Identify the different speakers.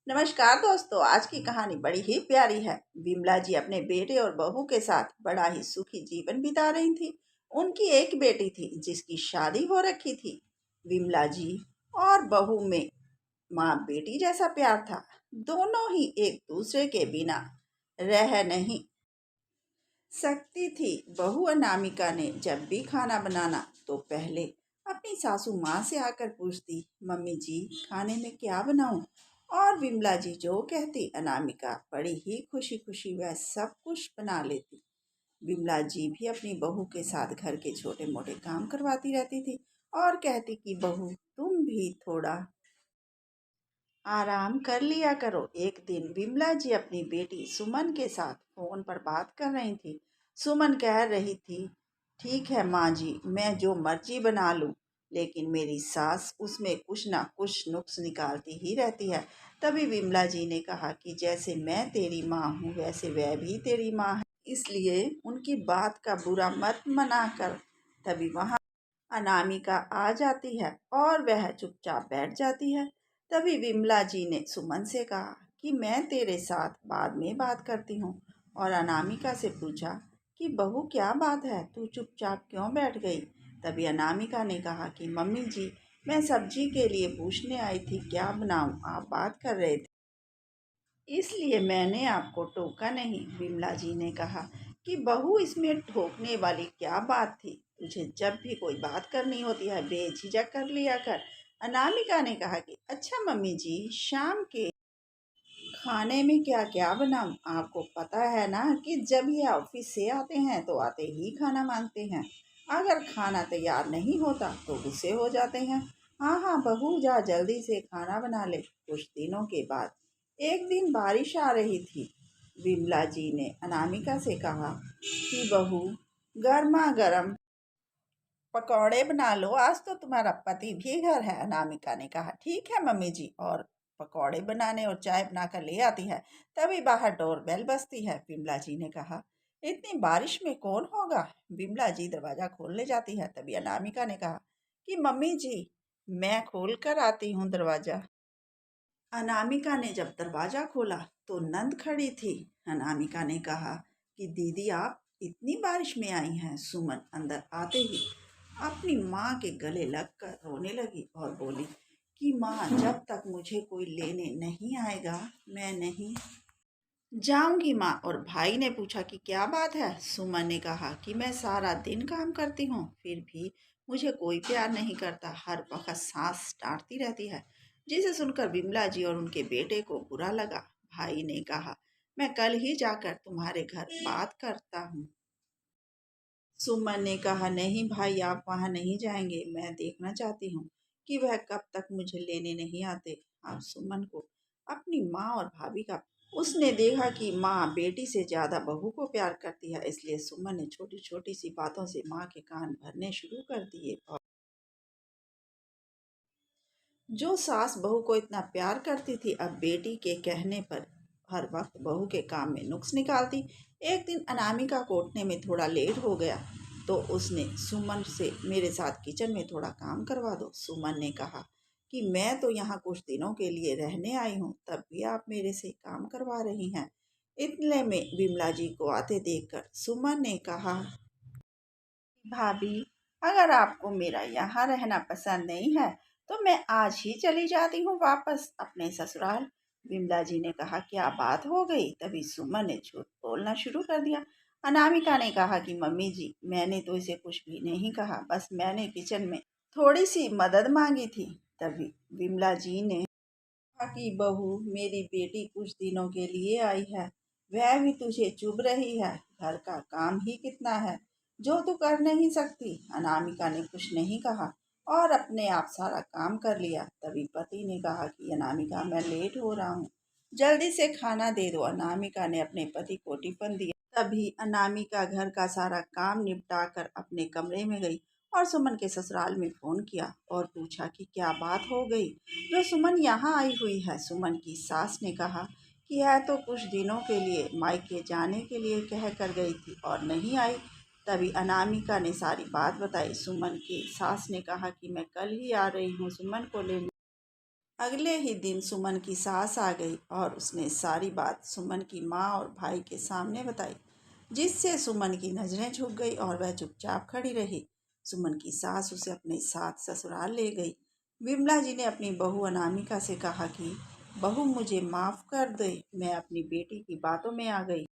Speaker 1: नमस्कार दोस्तों। आज की कहानी बड़ी ही प्यारी है। विमला जी अपने बेटे और बहू के साथ बड़ा ही सुखी जीवन बिता रही थी। उनकी एक बेटी थी जिसकी शादी हो रखी थी। विमला जी और बहू में माँ बेटी जैसा प्यार था। दोनों ही एक दूसरे के बिना रह नहीं सकती थी। बहू अनामिका ने जब भी खाना बनाना तो पहले अपनी सासू माँ से आकर पूछती, मम्मी जी खाने में क्या बनाऊं? और विमला जी जो कहती अनामिका बड़ी ही खुशी खुशी वह सब कुछ बना लेती। विमला जी भी अपनी बहू के साथ घर के छोटे मोटे काम करवाती रहती थी और कहती कि बहू तुम भी थोड़ा आराम कर लिया करो। एक दिन विमला जी अपनी बेटी सुमन के साथ फोन पर बात कर रही थी। सुमन कह रही थी, ठीक है माँ जी, मैं जो मर्जी बना लूं, लेकिन मेरी सास उसमें कुछ ना कुछ नुक्स निकालती ही रहती है। तभी विमला जी ने कहा कि जैसे मैं तेरी माँ हूँ वैसे वह भी तेरी माँ है, इसलिए उनकी बात का बुरा मत मना कर। तभी वहाँ अनामिका आ जाती है और वह चुपचाप बैठ जाती है। तभी विमला जी ने सुमन से कहा कि मैं तेरे साथ बाद में बात करती हूँ, और अनामिका से पूछा कि बहू क्या बात है, तू चुपचाप क्यों बैठ गई? तभी अनामिका ने कहा कि मम्मी जी, मैं सब्जी के लिए पूछने आई थी क्या बनाऊं, आप बात कर रहे थे इसलिए मैंने आपको टोका नहीं। विमला जी ने कहा कि बहू इसमें ठोकने वाली क्या बात थी, तुझे जब भी कोई बात करनी होती है बेझिझक कर लिया कर। अनामिका ने कहा कि अच्छा मम्मी जी, शाम के खाने में क्या क्या बनाऊं? आपको पता है ना कि जब ये ऑफिस से आते हैं तो आते ही खाना मांगते हैं। अगर खाना तैयार नहीं होता तो गुस्से हो जाते हैं। हाँ हाँ बहू, जा जल्दी से खाना बना ले। कुछ दिनों के बाद एक दिन बारिश आ रही थी। विमला जी ने अनामिका से कहा कि बहू, गर्मा गर्म पकौड़े बना लो, आज तो तुम्हारा पति भी घर है। अनामिका ने कहा ठीक है मम्मी जी, और पकौड़े बनाने और चाय बनाकर ले आती है। तभी बाहर डोरबेल बजती है। विमला जी ने कहा इतनी बारिश में कौन होगा? विमला जी दरवाजा खोलने जाती है। तभी अनामिका ने कहा कि मम्मी जी, मैं खोल कर आती हूँ दरवाजा। अनामिका ने जब दरवाजा खोला तो नंद खड़ी थी। अनामिका ने कहा कि दीदी आप इतनी बारिश में आई हैं। सुमन अंदर आते ही अपनी माँ के गले लगकर रोने लगी और बोली कि माँ, जब तक मुझे कोई लेने नहीं आएगा मैं नहीं जाऊंगी माँ। और भाई ने पूछा कि क्या बात है? सुमन ने कहा कि मैं सारा दिन काम करती हूँ फिर भी मुझे कोई प्यार नहीं करता, हर वक्त सास डांटती रहती है। जिसे सुनकर विमला जी और उनके बेटे को बुरा लगा। भाई ने कहा मैं कल ही जाकर तुम्हारे घर बात करता हूँ। सुमन ने कहा नहीं भाई, आप वहां नहीं जाएंगे, मैं देखना चाहती हूँ कि वह कब तक मुझे लेने नहीं आते। आप सुमन को अपनी माँ और भाभी का उसने देखा कि माँ बेटी से ज्यादा बहू को प्यार करती है, इसलिए सुमन ने छोटी छोटी सी बातों से माँ के कान भरने शुरू कर दिए। और जो सास बहू को इतना प्यार करती थी अब बेटी के कहने पर हर वक्त बहू के काम में नुक्स निकालती। एक दिन अनामिका को उठने में थोड़ा लेट हो गया तो उसने सुमन से मेरे साथ किचन में थोड़ा काम करवा दो। सुमन ने कहा कि मैं तो यहाँ कुछ दिनों के लिए रहने आई हूँ, तब भी आप मेरे से काम करवा रही हैं। इतने में विमला जी को आते देखकर सुमन ने कहा, भाभी, अगर आपको मेरा यहाँ रहना पसंद नहीं है तो मैं आज ही चली जाती हूँ वापस अपने ससुराल। विमला जी ने कहा क्या बात हो गई? तभी सुमन ने झूठ बोलना शुरू कर दिया। अनामिका ने कहा कि मम्मी जी, मैंने तो इसे कुछ भी नहीं कहा, बस मैंने किचन में थोड़ी सी मदद मांगी थी। तभी विमला जी ने कहा कि बहू, मेरी बेटी कुछ दिनों के लिए आई है, वह भी तुझे चुभ रही है। घर का काम ही कितना है जो तू कर नहीं सकती। अनामिका ने कुछ नहीं कहा और अपने आप सारा काम कर लिया। तभी पति ने कहा कि अनामिका, मैं लेट हो रहा हूँ, जल्दी से खाना दे दो। अनामिका ने अपने पति को टिफिन दिया। तभी अनामिका घर का सारा काम निपटा कर अपने कमरे में गई और सुमन के ससुराल में फोन किया और पूछा कि क्या बात हो गई जो सुमन यहाँ आई हुई है। सुमन की सास ने कहा कि यह तो कुछ दिनों के लिए मायके जाने के लिए कह कर गई थी और नहीं आई। तभी अनामिका ने सारी बात बताई। सुमन की सास ने कहा कि मैं कल ही आ रही हूँ सुमन को लेने। अगले ही दिन सुमन की सास आ गई और उसने सारी बात सुमन की माँ और भाई के सामने बताई, जिससे सुमन की नज़रें झुक गई और वह चुपचाप खड़ी रही। सुमन की सास उसे अपने साथ ससुराल ले गई। विमला जी ने अपनी बहू अनामिका से कहा कि बहू मुझे माफ़ कर दे, मैं अपनी बेटी की बातों में आ गई।